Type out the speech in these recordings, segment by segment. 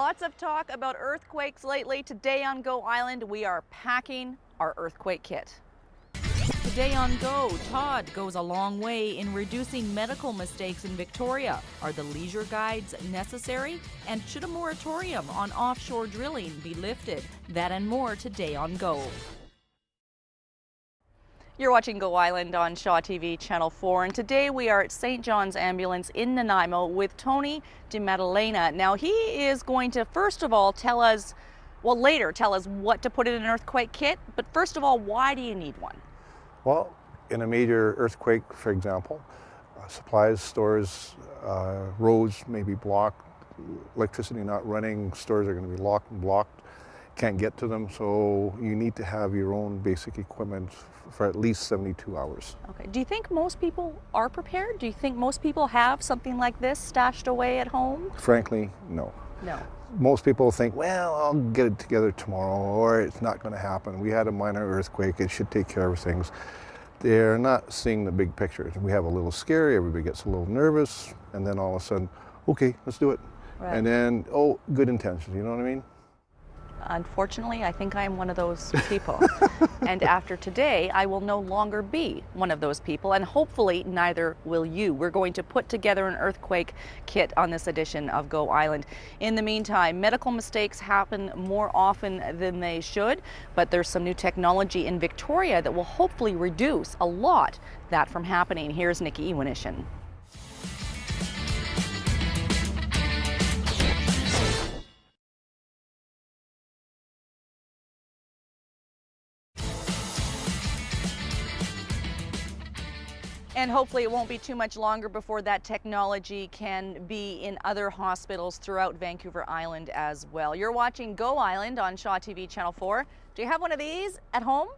Lots of talk about earthquakes lately. Today on Go Island, we are packing our earthquake kit. Today on Go, Todd goes a long way in reducing medical mistakes in Victoria. Are the leisure guides necessary? And should a moratorium on offshore drilling be lifted? That and more today on Go. You're watching Go Island on Shaw TV Channel 4, and today we are at St. John's Ambulance in Nanaimo with Tony DiMaddalena. Now he is going to first of all tell us, well later tell us what to put in an earthquake kit, but first of all, why do you need one? Well, in a major earthquake, for example, supplies, stores, roads may be blocked, electricity not running, stores are going to be locked and blocked, can't get to them, so you need to have your own basic equipment for at least 72 hours. Okay. Do you think most people are prepared? Do you think most people have something like this stashed away at home? Frankly, no. No. Most people think, well, I'll get it together tomorrow, or it's not going to happen. We had a minor earthquake, it should take care of things. They're not seeing the big picture. We have a little scary, everybody gets a little nervous, and then all of a sudden, okay, let's do it. Right. And then, oh, good intentions, you know what I mean? Unfortunately, I think I am one of those people. And after today, I will no longer be one of those people, and hopefully neither will you. We're going to put together an earthquake kit on this edition of Go Island. In the meantime, medical mistakes happen more often than they should, but there's some new technology in Victoria that will hopefully reduce a lot that from happening. Here's Nikki Iwanishin. And hopefully it won't be too much longer before that technology can be in other hospitals throughout Vancouver Island as well. You're watching Go Island on Shaw TV Channel 4. Do you have one of these at home?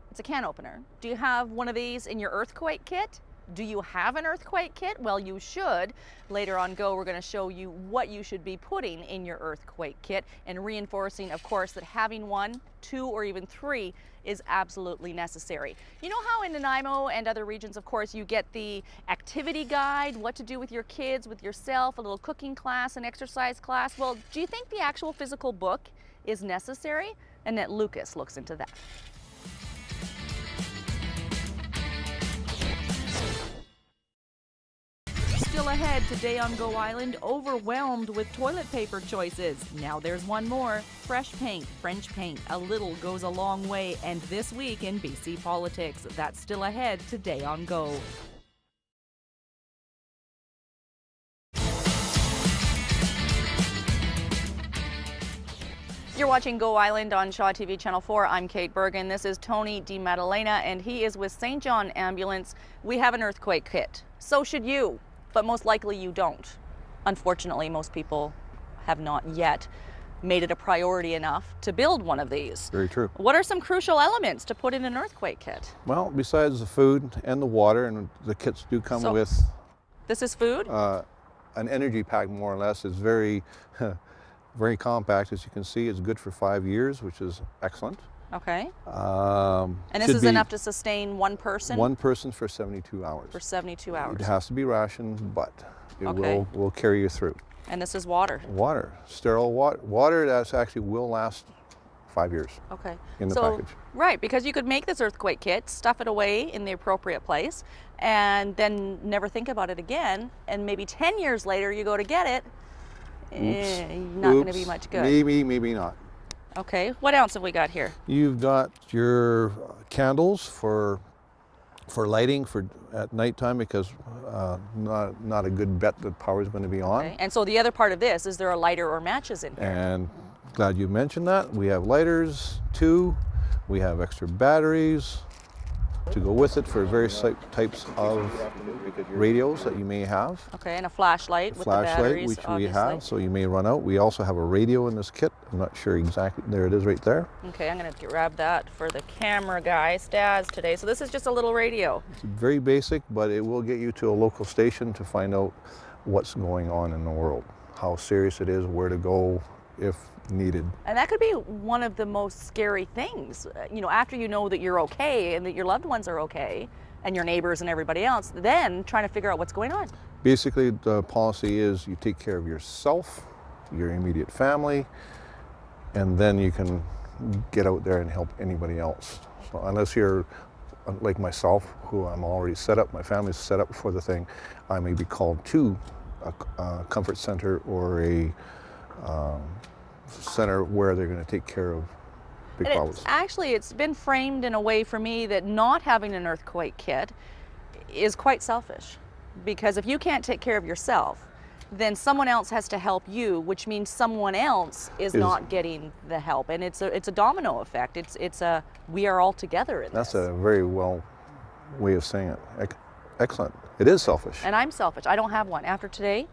It's a can opener. Do you have one of these in your earthquake kit? Do you have an earthquake kit? Well, you should. Later on Go, we're going to show you what you should be putting in your earthquake kit, and reinforcing, of course, that having one, two, or even three is absolutely necessary. You know how in Nanaimo and other regions, of course, you get the activity guide, what to do with your kids, with yourself, a little cooking class, an exercise class? Well, do you think the actual physical book is necessary? Annette Lucas looks into that. Still ahead today on Go Island, overwhelmed with toilet paper choices. Now there's one more. Fresh paint, French paint, a little goes a long way. And this week in BC politics, that's still ahead today on Go. You're watching Go Island on Shaw TV Channel 4. I'm Kate Bergen. This is Tony DiMaddalena, and he is with St. John Ambulance. We have an earthquake kit. So should you. But most likely you don't. Unfortunately, most people have not yet made it a priority enough to build one of these. Very true. What are some crucial elements to put in an earthquake kit? Well, besides the food and the water, and the kits do come with... This is food? An energy pack, more or less. It's very, very compact. As you can see, it's good for 5 years, which is excellent. Okay. And this is enough to sustain one person? One person for 72 hours. For 72 hours. It has to be rationed, but it will carry you through. And this is water? Water. Sterile water. Water that actually will last 5 years. Okay. In the package. Right, because you could make this earthquake kit, stuff it away in the appropriate place, and then never think about it again, and maybe 10 years later you go to get it, not going to be much good. Maybe, maybe not. Okay, what else have we got here? You've got your candles for lighting at nighttime, because not a good bet that power is going to be on. Okay. And so the other part of this, is there a lighter or matches in here? And glad you mentioned that. We have lighters too. We have extra batteries to go with it for various types of radios that you may have. Okay, and a flashlight with the batteries, which obviously. we have, so you may run out. We also have a radio in this kit. I'm not sure exactly. There it is right there. Okay, I'm going to grab that for the camera guy, Stas, today. So this is just a little radio. It's very basic, but it will get you to a local station to find out what's going on in the world, how serious it is, where to go if needed. And that could be one of the most scary things. You know, after you know that you're okay and that your loved ones are okay, and your neighbors and everybody else, then trying to figure out what's going on. Basically, the policy is you take care of yourself your immediate family, and then you can get out there and help anybody else. So unless you're like myself, who I'm already set up, my family's set up for the thing, I may be called to a comfort center or a center where they're going to take care of big And problems. it's been framed in a way for me that not having an earthquake kit is quite selfish, because if you can't take care of yourself, then someone else has to help you, which means someone else is not getting the help, and it's a domino effect. It's a we are all together in That's this. a very well way of saying it. Excellent. It is selfish. And I'm selfish. I don't have one. After today,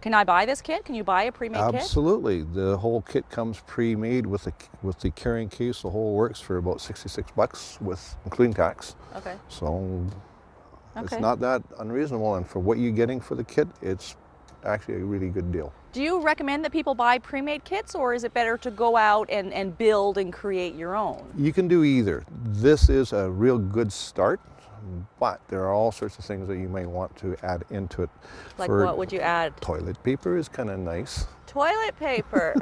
can I buy this kit? Can you buy a pre-made kit? Absolutely. The whole kit comes pre-made with the carrying case. The whole works for about $66 with including tax. Okay. So it's Okay. not that unreasonable, and for what you're getting for the kit, it's actually a really good deal. Do you recommend that people buy pre-made kits, or is it better to go out and build and create your own? You can do either. This is a real good start, but there are all sorts of things that you may want to add into it. Like For what would you add? toilet paper is kind of nice. Toilet paper.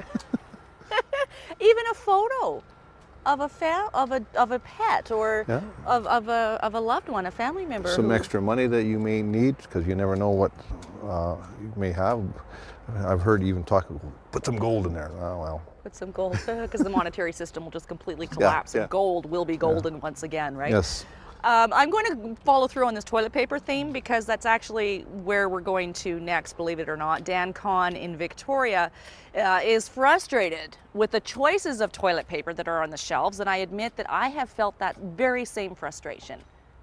Even a photo of a pet, or Yeah. of a loved one, a family member. Some who- extra money that you may need, because you never know what you may have. I've heard you even talk, put some gold in there. Oh, well. Put some gold, because the monetary system will just completely collapse, yeah. and gold will be golden once again, right? Yes. I'm going to follow through on this toilet paper theme, because that's actually where we're going to next, believe it or not. Dan Kahn in Victoria is frustrated with the choices of toilet paper that are on the shelves, and I admit that I have felt that very same frustration.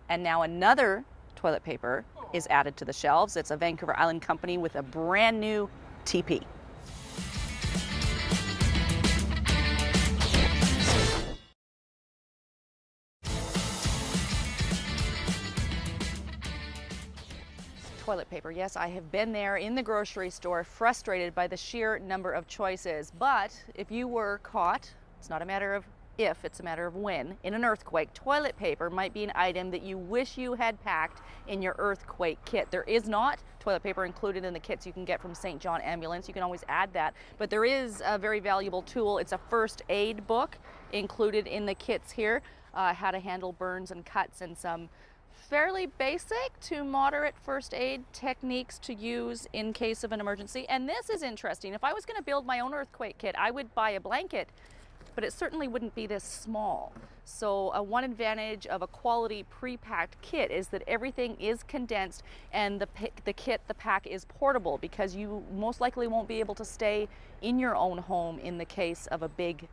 And now another toilet paper is added to the shelves. It's a Vancouver Island company with a brand new TP. Toilet paper. Yes, I have been there in the grocery store, frustrated by the sheer number of choices. But if you were caught, it's not a matter of if, it's a matter of when, in an earthquake, toilet paper might be an item that you wish you had packed in your earthquake kit. There is not toilet paper included in the kits you can get from St. John Ambulance. You can always add that. But there is a very valuable tool. It's a first aid book included in the kits here. How to handle burns and cuts, and some fairly basic to moderate first aid techniques to use in case of an emergency. And this is interesting. If I was going to build my own earthquake kit, I would buy a blanket, but it certainly wouldn't be this small. So one advantage of a quality pre-packed kit is that everything is condensed, and the pack is portable, because you most likely won't be able to stay in your own home in the case of a big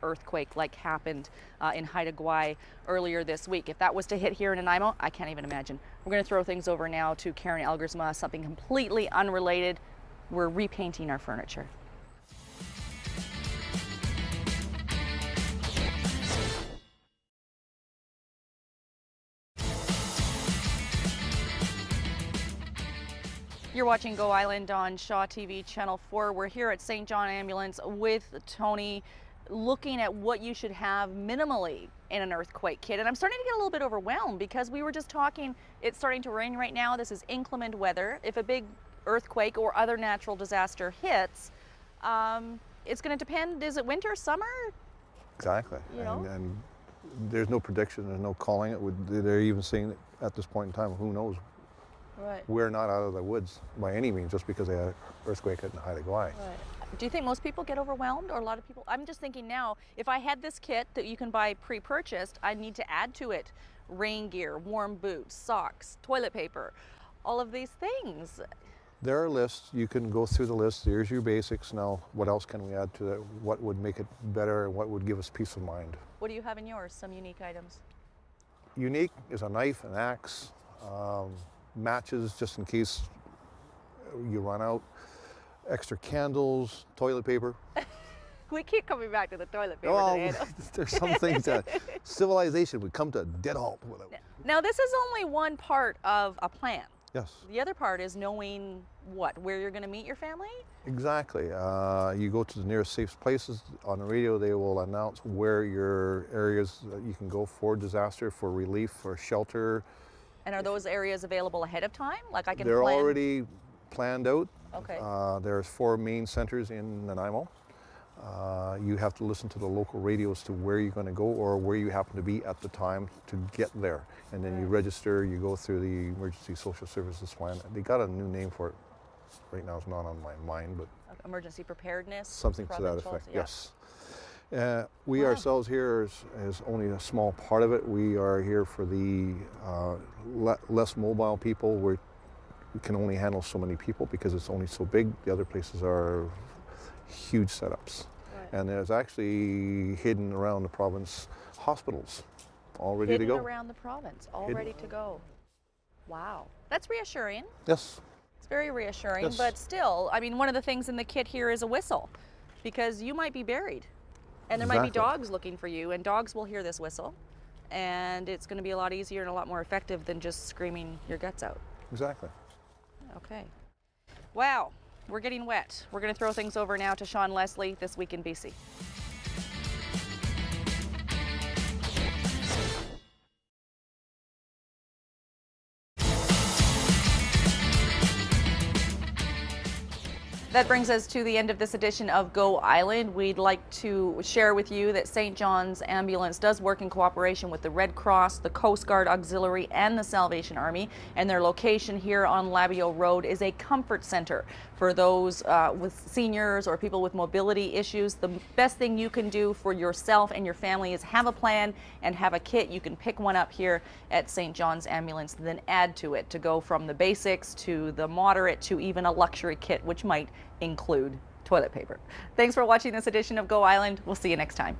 earthquake like happened in Haida Gwaii earlier this week. If that was to hit here in Nanaimo, I can't even imagine. We're going to throw things over now to Karen Elgersma, something completely unrelated. We're repainting our furniture. You're watching Go Island on Shaw TV Channel 4. We're here at St. John Ambulance with Tony, looking at what you should have minimally in an earthquake kit. And I'm starting to get a little bit overwhelmed, because we were just talking, it's starting to rain right now. This is inclement weather. If a big earthquake or other natural disaster hits, it's going to depend, is it winter, summer? Exactly. You know? And there's no prediction, there's no calling it. They're even saying it at this point in time, who knows? Right. We're not out of the woods by any means just because they had an earthquake in Haida Gwaii. Right. Do you think most people get overwhelmed, or a lot of people? I'm just thinking now, if I had this kit that you can buy pre-purchased, I need to add to it rain gear, warm boots, socks, toilet paper, all of these things. There are lists. You can go through the list. Here's your basics. Now, what else can we add to that? What would make it better, and what would give us peace of mind? What do you have in yours? Some unique items. Unique is a knife, an axe, matches just in case you run out, extra candles, toilet paper. We keep coming back to the toilet paper. Oh, today. there's some things that civilization would come to a dead halt without. Now, this is only one part of a plan. Yes, The other part is knowing where you're going to meet your family. exactly. You go to the nearest safe places. On the radio, they will announce where your areas that you can go for disaster, for relief, for shelter. And are those areas available ahead of time? Like I can They're plan? already planned out. Okay. There's 4 main centers in Nanaimo. You have to listen to the local radios to where you're going to go or where you happen to be at the time to get there. And then you Right. register, you go through the Emergency Social Services Plan. They got a new name for it. Right now it's not on my mind, but Emergency preparedness. something to that provincial, effect, yeah. yes. We Wow. ourselves here is only a small part of it. We are here for the less mobile people. We can only handle so many people because it's only so big. The other places are huge setups. Right. And there's actually hidden around the province hospitals all ready Hidden to go. around the province, all Hidden. ready to go. Wow. That's reassuring. Yes, It's very reassuring, Yes. but still, I mean, one of the things in the kit here is a whistle because you might be buried and there might be Exactly. dogs looking for you, and dogs will hear this whistle, and it's going to be a lot easier and a lot more effective than just screaming your guts out. exactly. Okay. Wow, we're getting wet. We're going to throw things over now to Sean Leslie, This Week in BC. That brings us to the end of this edition of Go Island. We'd like to share with you that St. John's Ambulance does work in cooperation with the Red Cross, the Coast Guard Auxiliary, and the Salvation Army. And their location here on Labio Road is a comfort center for those with seniors or people with mobility issues. The best thing you can do for yourself and your family is have a plan and have a kit. You can pick one up here at St. John's Ambulance, then add to it to go from the basics to the moderate to even a luxury kit, which might include toilet paper. Thanks for watching this edition of Go Island. We'll see you next time.